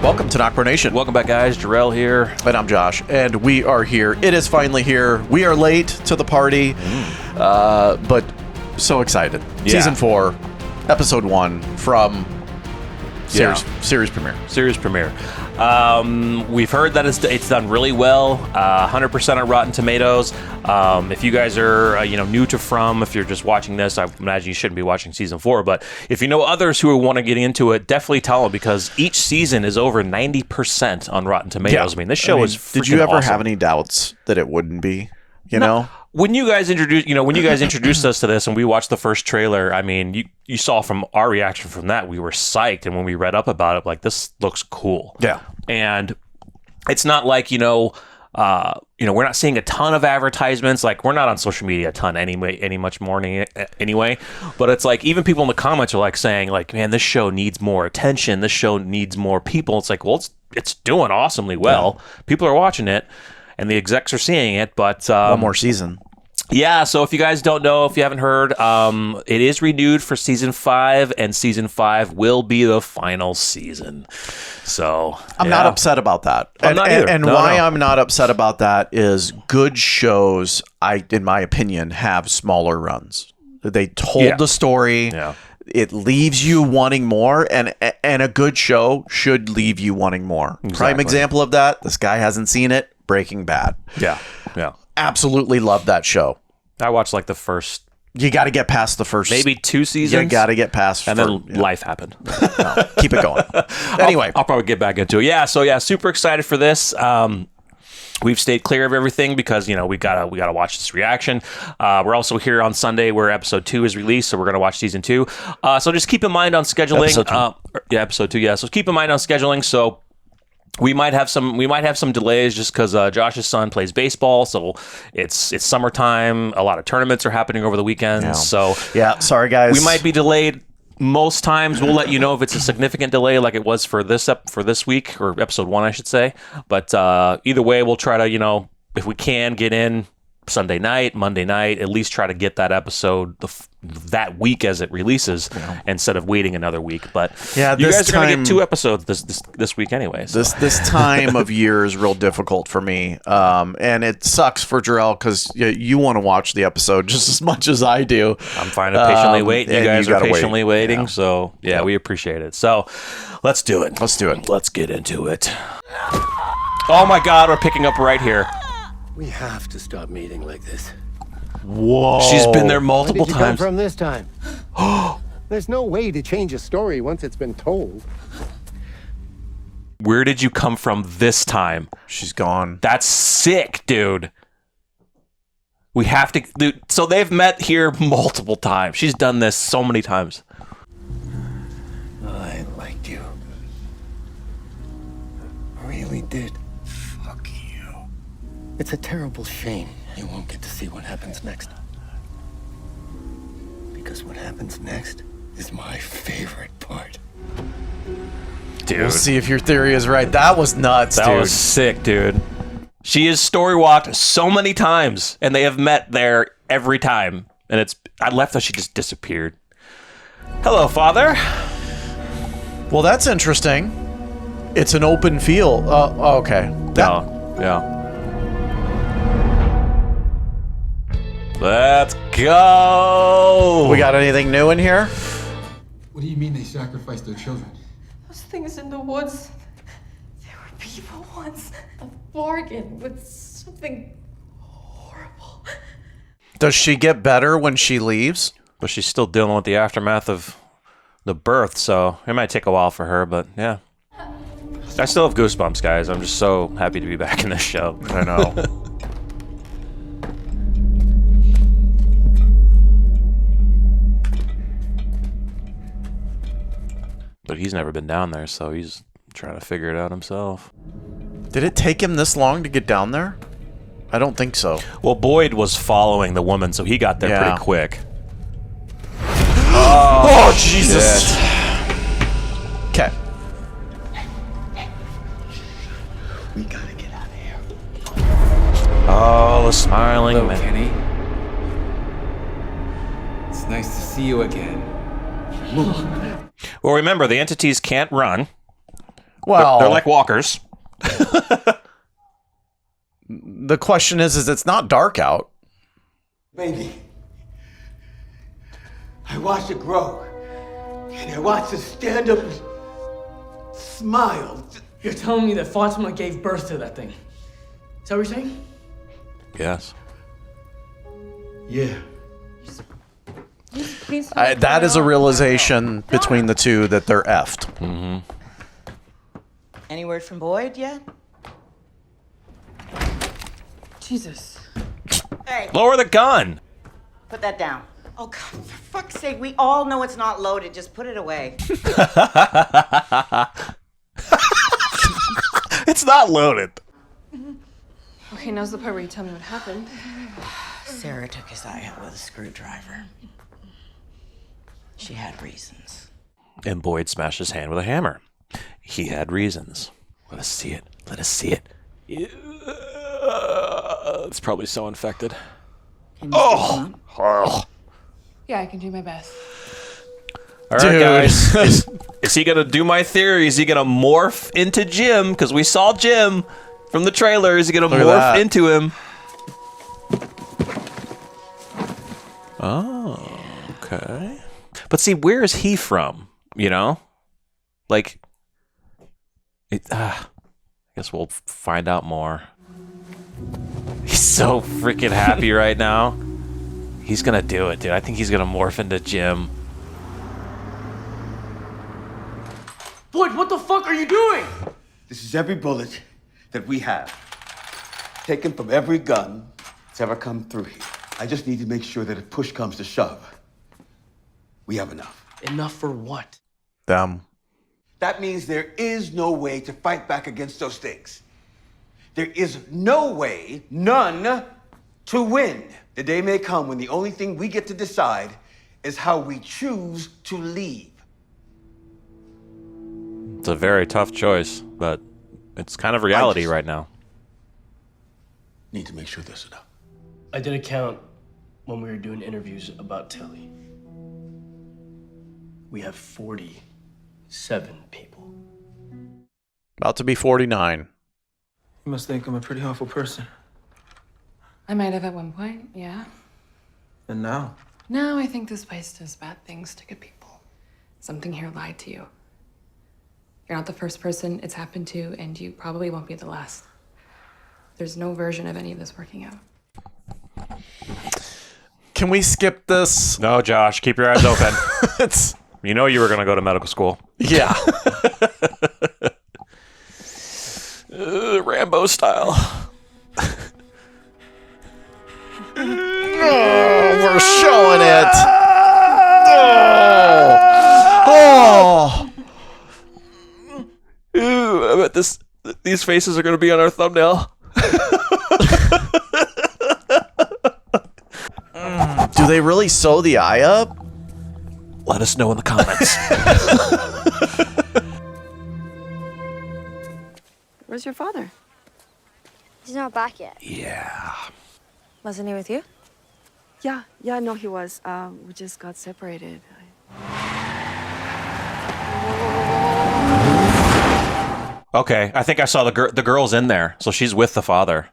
Welcome to NocBro Nation. Welcome back, guys. Jarrell here. And I'm Josh, and we are here. It is finally here. We are late to the party, but so excited. Yeah. Season 4, Episode 1 from series premiere. Series premiere. We've heard that it's done really well. 100% on Rotten Tomatoes. If you guys are new to From, if you're just watching this, I imagine you shouldn't be watching season 4. But if you know others who want to get into it, definitely tell them, because each season is over 90% on Rotten Tomatoes. Yeah. I mean, this show is freaking Did you ever awesome. have any doubts that it wouldn't be? You know? When you guys introduced us to this and we watched the first trailer, I mean, you saw from our reaction from that, we were psyched. And when we read up about it, like, this looks cool. Yeah. And it's not like, we're not seeing a ton of advertisements. Like, we're not on social media a ton anyway, but it's like, even people in the comments are like saying, like, man, this show needs more attention. This show needs more people. It's like, well, it's doing awesomely well. Yeah. People are watching it. And the execs are seeing it, but... one more season. Yeah, so if you guys don't know, if you haven't heard, it is renewed for Season 5, and Season 5 will be the final season. So, I'm not upset about that. I'm not either. And why I'm not upset about that is good shows, in my opinion, have smaller runs. They told the story. Yeah. It leaves you wanting more, and a good show should leave you wanting more. Exactly. Prime example of that, this guy hasn't seen it, Breaking Bad. Yeah. Absolutely love that show. I watched like the first... You got to get past the first... Maybe 2 seasons. You got to get past... And then life happened. No, keep it going. Anyway. I'll probably get back into it. Yeah, so super excited for this. We've stayed clear of everything because, we gotta watch this reaction. We're also here on Sunday where episode 2 is released, so we're gonna watch season 2. So just keep in mind on scheduling. Episode 2. Yeah. So keep in mind on scheduling. So we might have some delays just because Josh's son plays baseball, so it's summertime. A lot of tournaments are happening over the weekends. Yeah. So sorry guys, we might be delayed. Most times we'll let you know if it's a significant delay, like it was for this week, or episode 1, I should say. But either way, we'll try to, if we can, get in Sunday night, Monday night, at least try to get that episode that week as it releases, instead of waiting another week. But you guys are going to get 2 episodes this week anyway. So. This time of year is real difficult for me, and it sucks for Jarrell because you want to watch the episode just as much as I do. I'm fine to patiently wait. You guys are patiently waiting, so we appreciate it. So let's do it. Let's get into it. Oh my God, we're picking up right here. We have to stop meeting like this. Whoa. She's been there multiple times. Where did you come from this time? There's no way to change a story once it's been told. Where did you come from this time? She's gone. That's sick, dude. We have to... Dude, so they've met here multiple times. She's done this so many times. I liked you. I really did. It's a terrible shame you won't get to see what happens next. Because what happens next is my favorite part. Dude. We'll see if your theory is right. That was nuts, dude. That was sick, dude. She has story walked so many times, and they have met there every time. And I left her, she just disappeared. Hello, Father. Well, that's interesting. It's an open field. Okay. Yeah. Let's go! We got anything new in here? What do you mean they sacrificed their children? Those things in the woods, they were people once. A bargain with something horrible. Does she get better when she leaves? But she's still dealing with the aftermath of the birth, so it might take a while for her, but yeah. I still have goosebumps, guys. I'm just so happy to be back in this show. I know. But he's never been down there, so he's trying to figure it out himself. Did it take him this long to get down there? I don't think so. Well, Boyd was following the woman, so he got there pretty quick. Oh, Jesus. Okay. We gotta get out of here. Oh, the smiling man. Kenny. It's nice to see you again. Well, remember, the entities can't run. Well, they're like walkers. The question is it's not dark out. Baby, I watched it grow, and I watched it stand up and smile. You're telling me that Fatima gave birth to that thing? Is that what you're saying? Yes. Yeah. Please That is a realization between the two that they're effed. Mm-hmm. Any word from Boyd yet? Jesus. Hey, Lower the gun. put that down. Oh, God, for fuck's sake, we all know it's not loaded. Just put it away. It's not loaded. Okay, now's the part where you tell me what happened. Sarah took his eye out with a screwdriver. She had reasons. And Boyd smashed his hand with a hammer. He had reasons. Let us see it. Let us see it. It's probably so infected. Oh. Yeah, I can do my best. All right, guys. Is he going to do my theory? Is he going to morph into Jim? Because we saw Jim from the trailer. Is he going to morph into him? Oh, okay. But see, where is he from? You know? Like, I guess we'll find out more. He's so freaking happy right now. He's going to do it, dude. I think he's going to morph into Jim. Boyd, what the fuck are you doing? This is every bullet that we have, taken from every gun that's ever come through here. I just need to make sure that if push comes to shove, we have enough. Enough for what? Them. That means there is no way to fight back against those things. There is no way, none, to win. The day may come when the only thing we get to decide is how we choose to leave. It's a very tough choice, but it's kind of reality right now. Need to make sure there's enough. I did a count when we were doing interviews about Tilly. We have 47 people. About to be 49. You must think I'm a pretty awful person. I might have at one point, yeah. And now? Now I think this place does bad things to good people. Something here lied to you. You're not the first person it's happened to, and you probably won't be the last. There's no version of any of this working out. Can we skip this? No, Josh, keep your eyes open. You know you were going to go to medical school. Yeah. Rambo style. Oh, we're showing it. Oh. Ooh, I bet these faces are going to be on our thumbnail. Do they really sew the eye up? Let us know in the comments. Where's your father? He's not back yet. Yeah. Wasn't he with you? Yeah, no, he was. We just got separated. Okay, I think I saw the girl's in there, so she's with the father.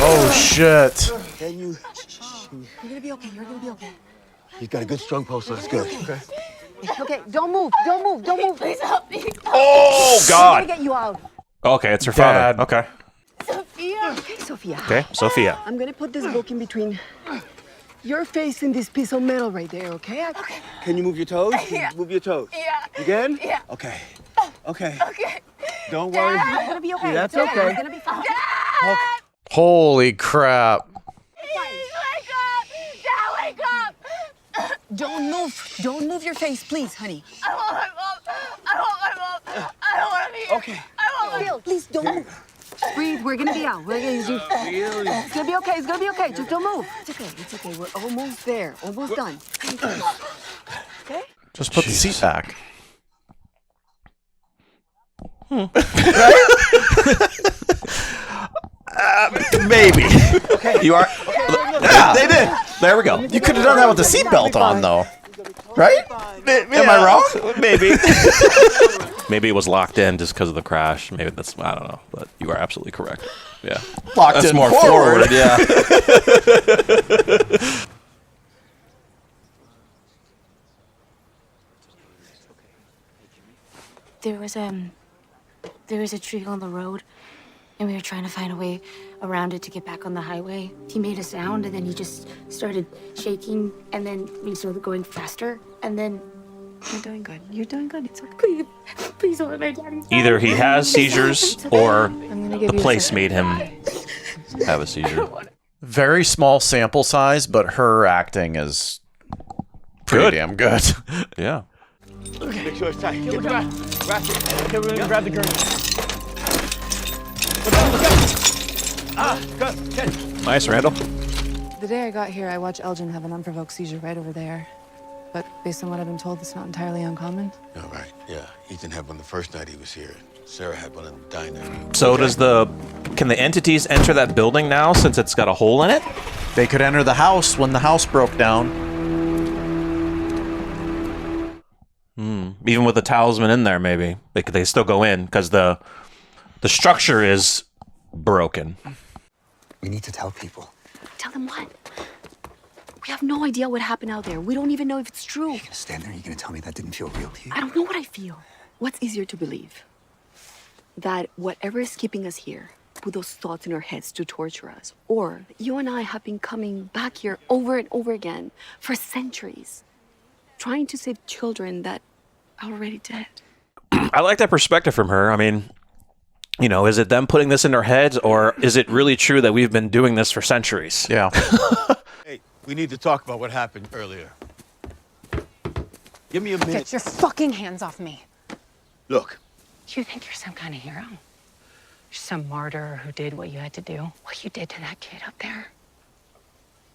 Oh shit! Can you? You're gonna be okay. You're gonna be okay. He's got a good strong pulse, so that's good. Okay. Okay, don't move. Don't move. Don't move. Please help me. Oh I'm God! gonna get you out. Okay, it's her Dad. father. Okay. Sophia. Okay, Sophia. Okay, Sophia. I'm gonna put this book in between your face and this piece of metal right there, okay? Can you move your toes? Yeah. Move your toes. Yeah. You good? Yeah. Okay. Okay. Okay. Don't worry. You're gonna be okay. That's It's okay. You're gonna be fine. Dad! Holy crap! Please wake up! Dad, wake up! Don't move. Don't move your face, please, honey. I want my mom. I want my mom. I don't want to be here. Okay. I want my Phil, please don't move. Breathe. We're gonna be out. It's gonna be okay. It's gonna be okay. Just don't move. It's okay. It's okay. We're almost there. Almost done. Okay? Just put the seat back. Maybe. Okay. You are. Yeah. They did. There we go. You could have done that with the seatbelt on, though. Right? Am I wrong? Maybe. Maybe it was locked in just because of the crash. Maybe that's, I don't know. But you are absolutely correct. Yeah. Locked that's in more forward. yeah. There was a tree on the road, and we were trying to find a way around it to get back on the highway. He made a sound, and then he just started shaking, and then we started going faster, and then... You're doing good. You're doing good. It's okay. Please don't let my daddy die. Either he has seizures or the place made him have a seizure. Very small sample size, but her acting is pretty damn good. Yeah. Okay. Make sure it's tight. Get back. Okay, we're gonna grab the gurney. Good. Nice, Randall. The day I got here, I watched Elgin have an unprovoked seizure right over there. But based on what I've been told, it's not entirely uncommon. All right, yeah. Ethan had one the first night he was here. Sarah had one in the diner. So can the entities enter that building now since it's got a hole in it? They could enter the house when the house broke down. Even with the talisman in there, maybe they still go in because the structure is broken. We need to tell people. Tell them what? We have no idea what happened out there. We don't even know if it's true. You're gonna stand there and you're gonna tell me that didn't feel real to you? I don't know what I feel. What's easier to believe? That whatever is keeping us here put those thoughts in our heads to torture us, or that you and I have been coming back here over and over again for centuries, trying to save children that are already dead. I like that perspective from her. I mean, you know, is it them putting this in their heads, or is it really true that we've been doing this for centuries? Yeah. Hey, we need to talk about what happened earlier. Give me a minute. Get your fucking hands off me. Look. You think you're some kind of hero? You're some martyr who did what you had to do. What you did to that kid up there.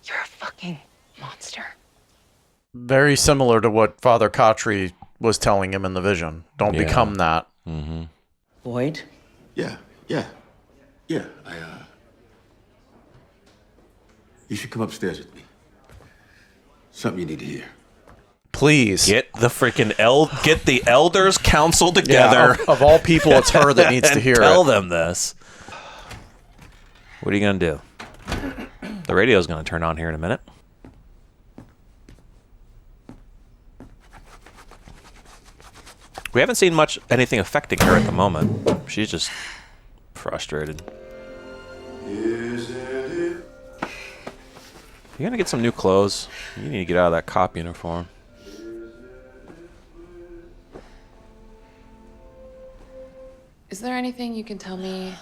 You're a fucking monster. Very similar to what Father Khatri was telling him in the vision. Don't become that. Mm-hmm. Boyd? Yeah. You should come upstairs with me. Something you need to hear. Please. Get the elders council together. Yeah, of all people, it's her that needs to hear tell it. them this. What are you going to do? The radio's going to turn on here in a minute. We haven't seen anything affecting her at the moment. She's just frustrated. You're going to get some new clothes. You need to get out of that cop uniform. Is there anything you can tell me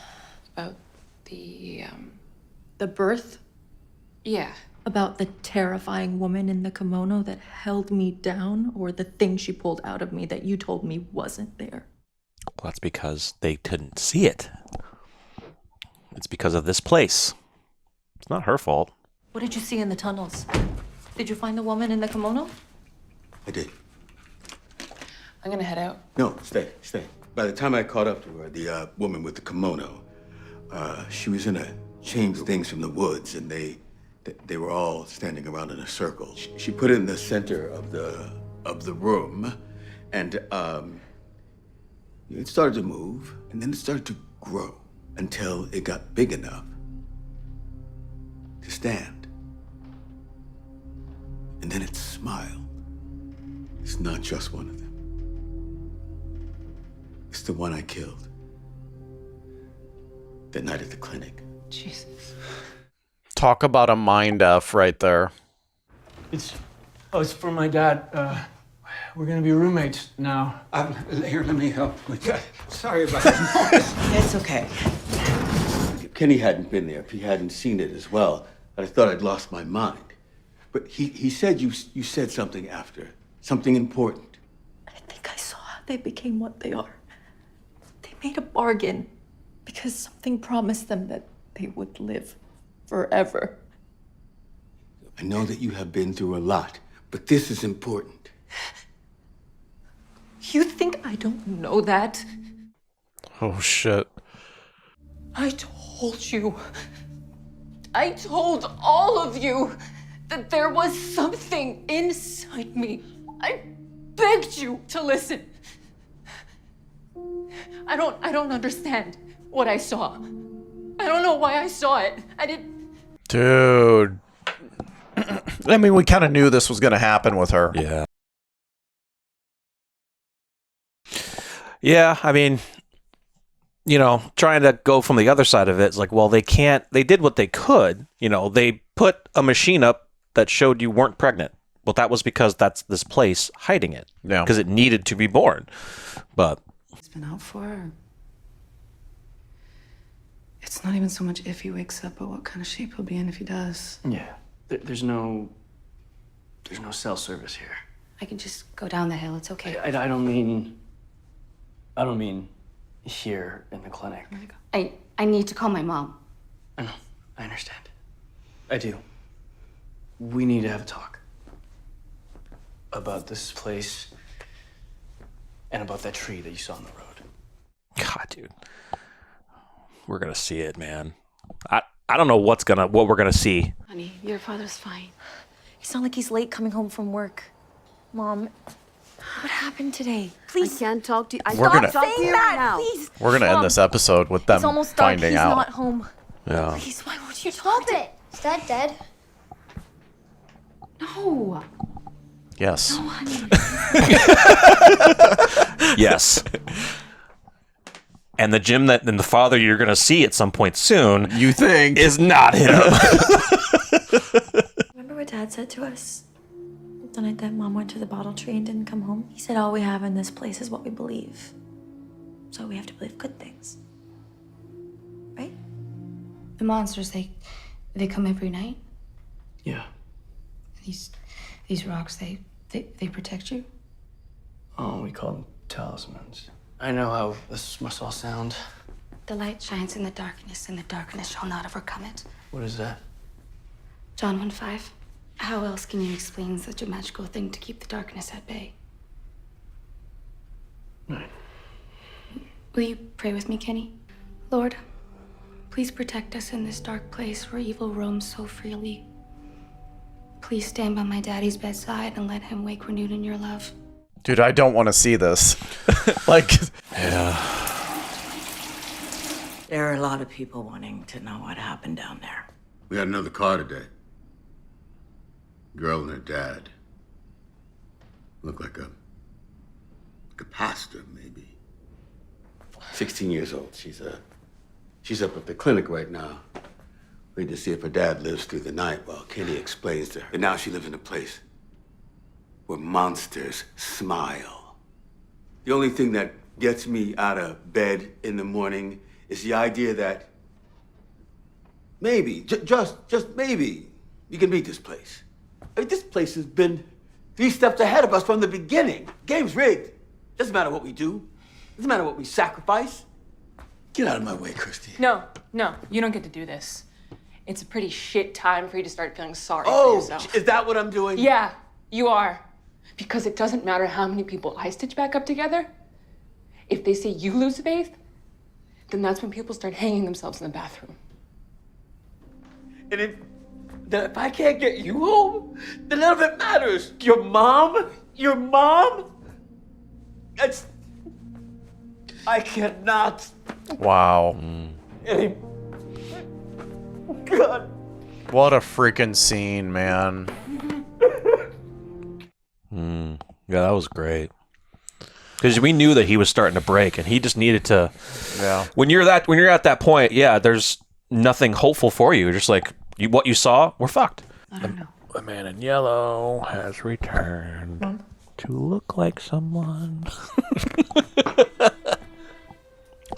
about the birth? Yeah. About the terrifying woman in the kimono that held me down, or the thing she pulled out of me that you told me wasn't there? Well, that's because they couldn't see it. It's because of this place. It's not her fault. What did you see in the tunnels? Did you find the woman in the kimono? I did. I'm gonna head out. No, stay. By the time I caught up to her, the woman with the kimono, she was in a chain of things from the woods, and they were all standing around in a circle. She put it in the center of the room, and it started to move, and then it started to grow until it got big enough to stand. And then it smiled. It's not just one of them. It's the one I killed that night at the clinic. Jesus. Talk about a mind F right there. It's for my dad. We're gonna be roommates now. Here, let me help with that. Sorry about that. It's okay. If Kenny hadn't been there, if he hadn't seen it as well, I thought I'd lost my mind. But he said you said something after, something important. I think I saw how they became what they are. They made a bargain because something promised them that they would live forever. I know that you have been through a lot, but this is important. You think I don't know that? Oh, shit. I told you. I told all of you that there was something inside me. I begged you to listen. I don't understand what I saw. I don't know why I saw it. I didn't. Dude. I mean, we kind of knew this was going to happen with her. Yeah. Yeah, I mean, you know, trying to go from the other side of it, it's like, well, they did what they could. You know, they put a machine up that showed you weren't pregnant. Well, that was because that's this place hiding it. Yeah. Because it needed to be born. But He's been out for. It's not even so much if he wakes up, but what kind of shape he'll be in if he does. Yeah. There's no cell service here. I can just go down the hill. It's okay. I don't mean here in the clinic. I need to call my mom. I know. I understand. I do. We need to have a talk about this place and about that tree that you saw on the road. God, dude, we're gonna see it, man. I don't know what we're gonna see. Honey, your father's fine. It's not like he's late coming home from work. Mom, what happened today? Please. I can't talk to you. We're gonna- Stop saying that, please. We're going to end this episode with them It's almost dark. finding He's out. not home. Yeah. Please, why would you Stop it. Is Dad dead? No. Yes. No, honey. Yes. And the father you're going to see at some point soon, you think, is not him. Remember what Dad said to us the night that Mom went to the bottle tree and didn't come home? He said, all we have in this place is what we believe. So we have to believe good things. Right? The monsters, they come every night. Yeah. These rocks, they protect you. Oh, we call them talismans. I know how this must all sound. The light shines in the darkness, and the darkness shall not overcome it. What is that? John 1:5. How else can you explain such a magical thing to keep the darkness at bay? Right. Will you pray with me, Kenny? Lord, please protect us in this dark place where evil roams so freely. Please stand by my daddy's bedside and let him wake renewed in your love. Dude, I don't want to see this. Like, yeah. There are a lot of people wanting to know what happened down there. We had another car today. Girl and her dad. Looked like a pastor, maybe. 16 years old. She's up at the clinic right now. Waiting to see if her dad lives through the night while Kenny explains to her. And now she lives in a place where monsters smile. The only thing that gets me out of bed in the morning is the idea that maybe, just maybe, you can beat this place. I mean, this place has been 3 steps ahead of us from the beginning. Game's rigged. Doesn't matter what we do. Doesn't matter what we sacrifice. Get out of my way, Christy. No, you don't get to do this. It's a pretty shit time for you to start feeling sorry for Oh, yourself. is that what I'm doing? Yeah, you are. Because it doesn't matter how many people I stitch back up together. If they see you lose faith, then that's when people start hanging themselves in the bathroom. And if I can't get you home, then none of it matters. Your mom? I cannot. wow. God. What a freaking scene, man. Yeah, that was great. Because we knew that he was starting to break, and he just needed to. Yeah. When you're at that point, yeah, there's nothing hopeful for you. You're just like what you saw, we're fucked. I don't know. The man in yellow has returned to look like someone.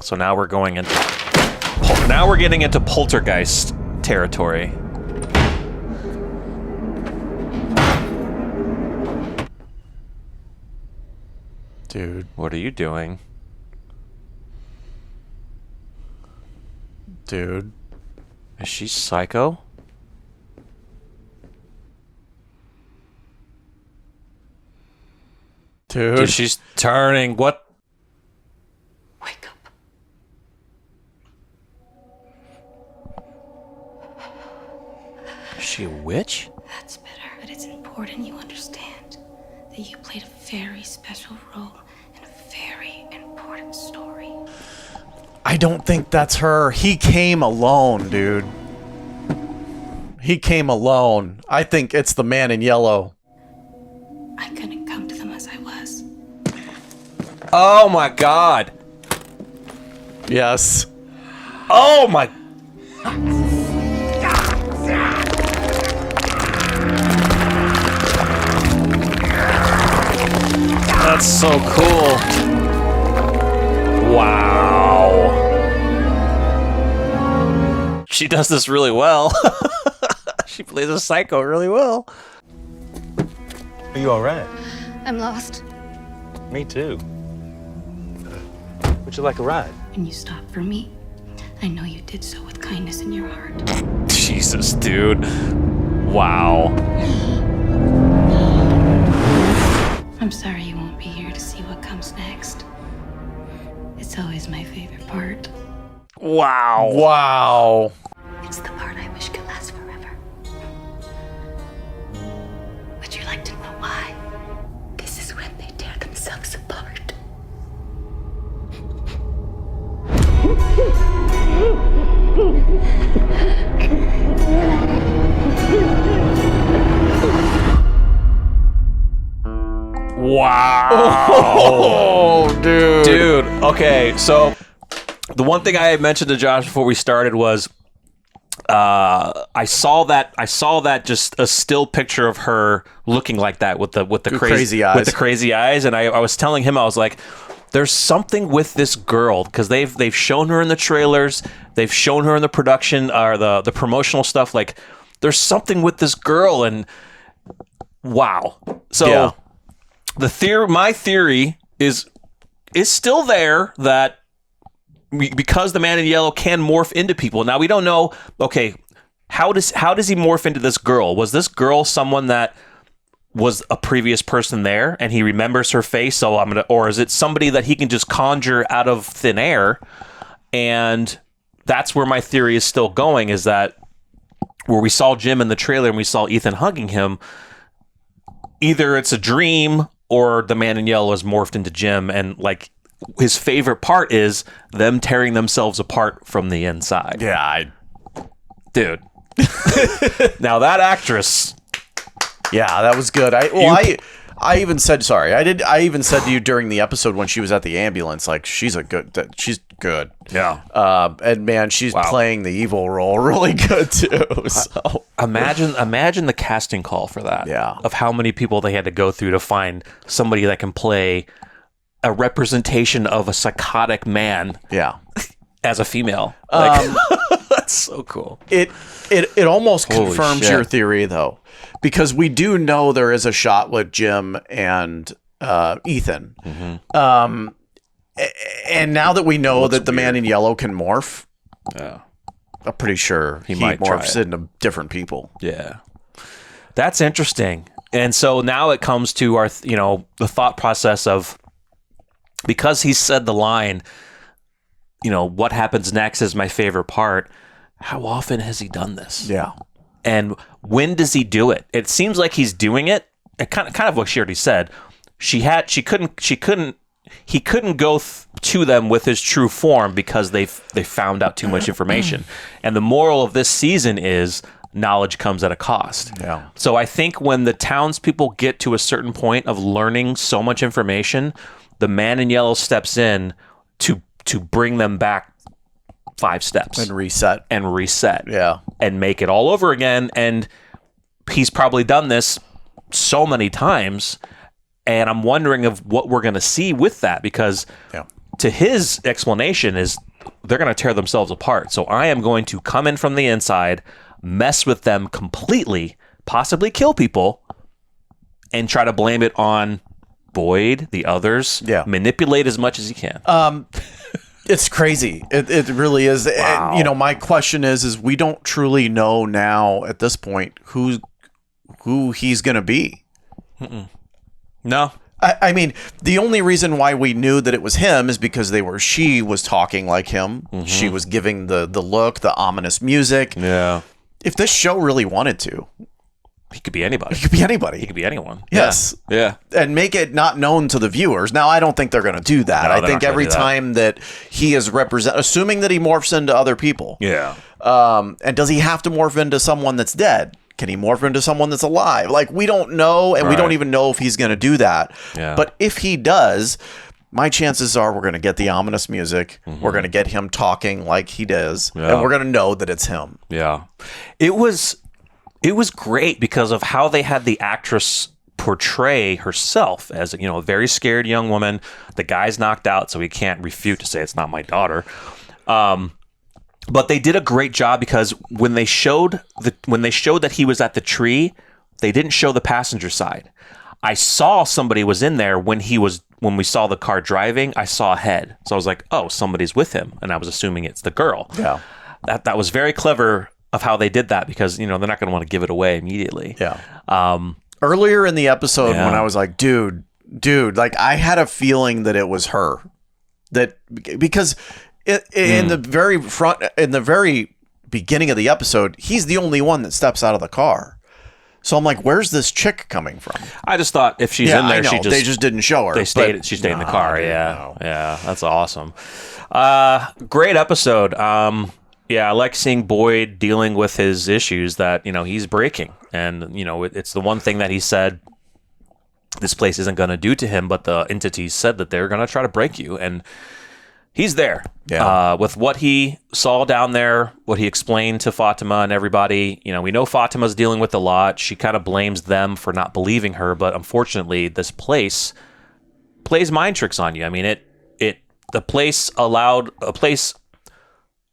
So now we're going into. Now we're getting into poltergeist territory. Dude. What are you doing? Dude. Is she psycho? Dude. She's turning. What? Wake up. Is she a witch? That's better. But it's important you understand that you played a very special role in a very important story. I don't think that's her. He came alone, dude. He came alone. I think it's the man in yellow. I couldn't come to them as I was. Oh my God. Yes. Oh my. That's so cool. Wow. She does this really well. She plays a psycho really well. Are you all right? I'm lost. Me too. Would you like a ride? When you stopped for me, I know you did so with kindness in your heart. Jesus, dude. Wow. I'm sorry you won't be here to see what comes next. It's always my favorite part. Wow. Wow. It's the part I wish could last forever. Would you like to know why? This is when they tear themselves apart. Wow. Oh, dude. Dude, okay, so the one thing I had mentioned to Josh before we started was I saw that just a still picture of her looking like that with the crazy eyes. With the crazy eyes, and I was telling him, I was like, there's something with this girl, because they've shown her in the trailers, they've shown her in the production or the promotional stuff, like there's something with this girl, and wow. So Yeah. my theory is still there, that because the man in yellow can morph into people. Now we don't know, okay, how does he morph into this girl? Was this girl someone that was a previous person there and he remembers her face, so or is it somebody that he can just conjure out of thin air? And that's where my theory is still going, is that where we saw Jim in the trailer and we saw Ethan hugging him, either it's a dream or the man in yellow is morphed into Jim, and like his favorite part is them tearing themselves apart from the inside. Yeah, dude. Now that actress, yeah, that was good. I even said, sorry, I even said to you during the episode when she was at the ambulance, like, she's good. Yeah. And man, she's playing the evil role really good too. So imagine the casting call for that. Yeah. Of how many people they had to go through to find somebody that can play a representation of a psychotic man. Yeah. As a female. Like, that's so cool. It almost Holy confirms shit. your theory though, because we do know there is a shot with Jim and Ethan. Mm-hmm. And now that we know that the man in yellow can morph, yeah, I'm pretty sure he might try morphs it. into different people. Yeah. That's interesting. And so now it comes to our, the thought process of, because he said the line, what happens next is my favorite part. How often has he done this? Yeah. And when does he do it? It seems like he's doing it. Kind of what she already said. He couldn't go to them with his true form because they found out too much information. And the moral of this season is knowledge comes at a cost. Yeah. So I think when the townspeople get to a certain point of learning so much information, the man in yellow steps in to bring them back 5 steps And reset. Yeah. And make it all over again. And he's probably done this so many times. And I'm wondering of what we're going to see with that, because to his explanation is they're going to tear themselves apart. So I am going to come in from the inside, mess with them completely, possibly kill people, and try to blame it on Boyd, the others. Yeah. Manipulate as much as he can. It's crazy. It really is. Wow. And, my question is we don't truly know now at this point who he's going to be. Mm-mm. No. I mean, the only reason why we knew that it was him is because she was talking like him. Mm-hmm. She was giving the look, the ominous music. Yeah. If this show really wanted to, He could be anybody. He could be anybody. He could be anyone. Yes. Yeah. And make it not known to the viewers. Now, I don't think they're going to do that. No, I they're think not gonna every do that. time that he is assuming that he morphs into other people. Yeah. And does he have to morph into someone that's dead? Can he morph into someone that's alive? Like, we don't know, and we don't even know if he's going to do that. Yeah. But if he does, my chances are we're going to get the ominous music. We're going to get him talking like he does, and we're going to know that it's him. Yeah. It was great because of how they had the actress portray herself as, a very scared young woman. The guy's knocked out, so he can't refute to say it's not my daughter. But they did a great job because when they showed that he was at the tree, they didn't show the passenger side. I saw somebody was in there when we saw the car driving. I saw a head, so I was like, "Oh, somebody's with him," and I was assuming it's the girl. Yeah, that was very clever of how they did that because they're not going to want to give it away immediately. Yeah. Earlier in the episode, when I was like, dude, like I had a feeling that it was her, because in the very beginning of the episode, he's the only one that steps out of the car. So I'm like, where's this chick coming from? I just thought if she's in there, they just didn't show her. She stayed in the car. Yeah, that's awesome. Great episode. Yeah, I like seeing Boyd dealing with his issues that he's breaking, and it's the one thing that he said this place isn't going to do to him, but the entities said that they're going to try to break you, and he's there. Yeah. With what he saw down there, what he explained to Fatima and everybody, we know Fatima's dealing with a lot. She kind of blames them for not believing her, but unfortunately, this place plays mind tricks on you. I mean, the place allowed a place.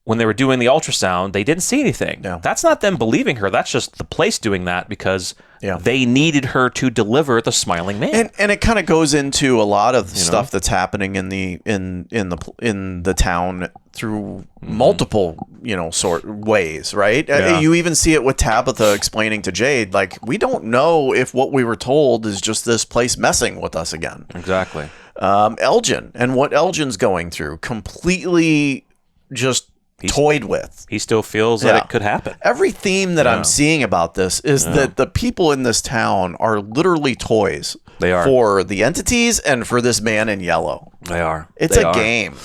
When they were doing the ultrasound, they didn't see anything. Yeah. That's not them believing her. That's just the place doing that because they needed her to deliver the smiling man. And it kind of goes into a lot of stuff that's happening in the town through multiple sort ways, right? Yeah. You even see it with Tabitha explaining to Jade, like, we don't know if what we were told is just this place messing with us again. Exactly. Elgin and what Elgin's going through, completely just toyed with. He still feels that it could happen. Every theme that I'm seeing about this is that the people in this town are literally toys. They are. For the entities and for this man in yellow. They are. It's a game.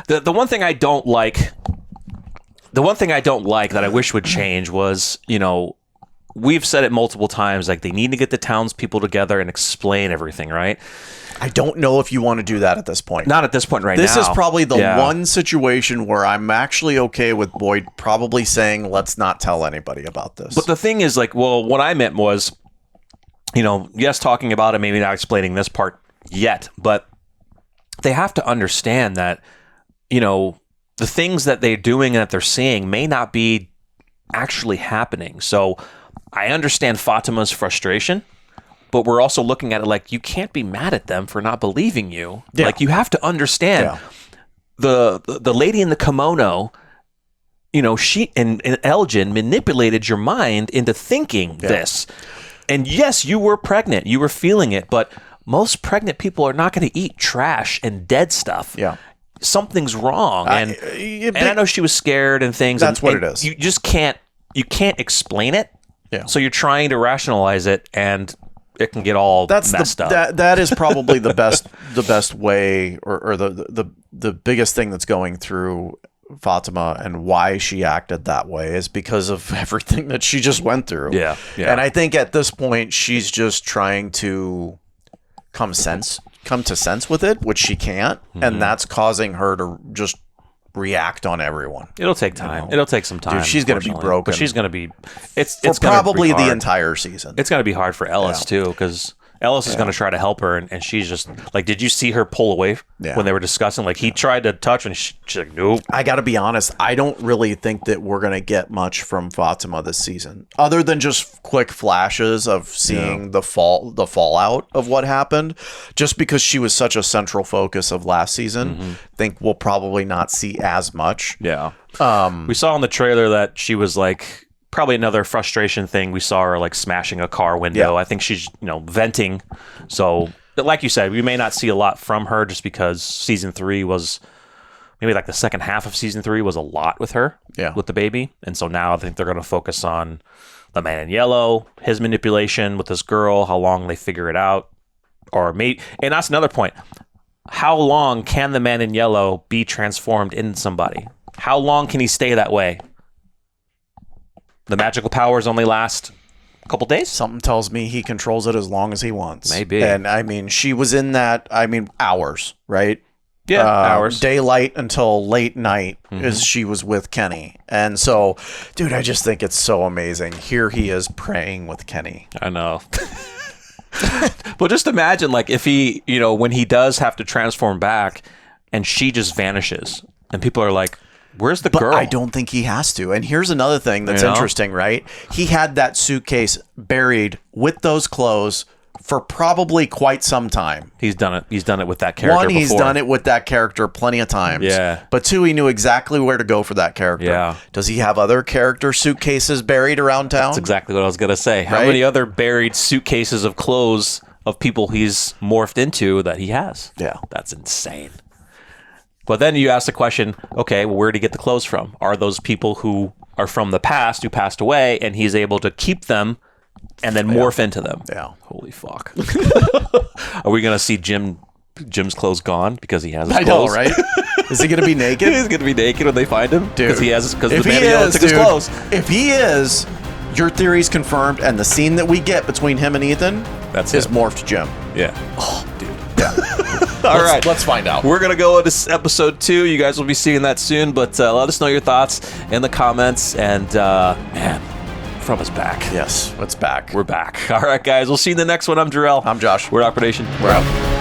The one thing I don't like, that I wish would change was, we've said it multiple times, like they need to get the townspeople together and explain everything, right? I don't know if you want to do that at this point. Not at this point right now. This is probably the one situation where I'm actually okay with Boyd probably saying, let's not tell anybody about this. But the thing is, what I meant was, yes, talking about it, maybe not explaining this part yet, but they have to understand that, the things that they're doing and that they're seeing may not be actually happening. So I understand Fatima's frustration. But we're also looking at it like you can't be mad at them for not believing you. Yeah. Like you have to understand the lady in the kimono, she and Elgin manipulated your mind into thinking this. And yes, you were pregnant. You were feeling it. But most pregnant people are not going to eat trash and dead stuff. Yeah. Something's wrong. And I know she was scared and things. That's what and it is. You just can't explain it. Yeah. So you're trying to rationalize it and it can get all messed up. That is probably the best way or the biggest thing that's going through Fatima and why she acted that way is because of everything that she just went through. Yeah. And I think at this point she's just trying to come to sense with it, which she can't, and that's causing her to just react on everyone. It'll take time. It'll take some time. Dude, she's going to be broken. But she's going to be. It's probably gonna be the hard. entire season. It's going to be hard for Ellis too, because Ellis is going to try to help her, and she's just like, did you see her pull away when they were discussing? Like he tried to touch, and she's like, nope. I got to be honest. I don't really think that we're going to get much from Fatima this season, other than just quick flashes of seeing the fallout of what happened. Just because she was such a central focus of last season, I think we'll probably not see as much. Yeah. We saw in the trailer that she was like. Probably another frustration thing. We saw her like smashing a car window. I think she's, venting. So, like you said, we may not see a lot from her just because season 3 was maybe like the second half of season 3 was a lot with her, with the baby. And so now I think they're going to focus on the man in yellow, his manipulation with this girl, how long they figure it out, or maybe, and that's another point. How long can the man in yellow be transformed into somebody? How long can he stay that way? The magical powers only last a couple days? Something tells me he controls it as long as he wants. Maybe. And I mean, she was in that, hours, right? Yeah, hours. Daylight until late night as she was with Kenny. And so, dude, I just think it's so amazing. Here he is praying with Kenny. I know. Well, just imagine, like, if he, when he does have to transform back and she just vanishes and people are like, where's the girl? I don't think he has to. And here's another thing that's interesting, right? He had that suitcase buried with those clothes for probably quite some time. He's done it. He's done it with that character One, before. he's done it with that character plenty of times. Yeah. But two, he knew exactly where to go for that character. Yeah. Does he have other character suitcases buried around town? That's exactly what I was going to say. How many other buried suitcases of clothes of people he's morphed into that he has? Yeah. That's insane. But then you ask the question, okay, well, where did he get the clothes from? Are those people who are from the past, who passed away, and he's able to keep them and then morph into them? Yeah. Holy fuck. Are we going to see Jim's clothes gone because he has his I know, clothes? right? Is he going to be naked? He's going to be naked when they find him? Dude. Because If the he man in yellow is, took his dude, clothes. If he is, your theory's confirmed, and the scene that we get between him and Ethan is morphed Jim. Yeah. Oh, dude. Yeah. All right. Let's find out. We're going to go into episode 2. You guys will be seeing that soon, but let us know your thoughts in the comments. And, man, From is back. Yes, it's back. We're back. All right, guys. We'll see you in the next one. I'm Jarrell. I'm Josh. We're NocBro Nation. We're out.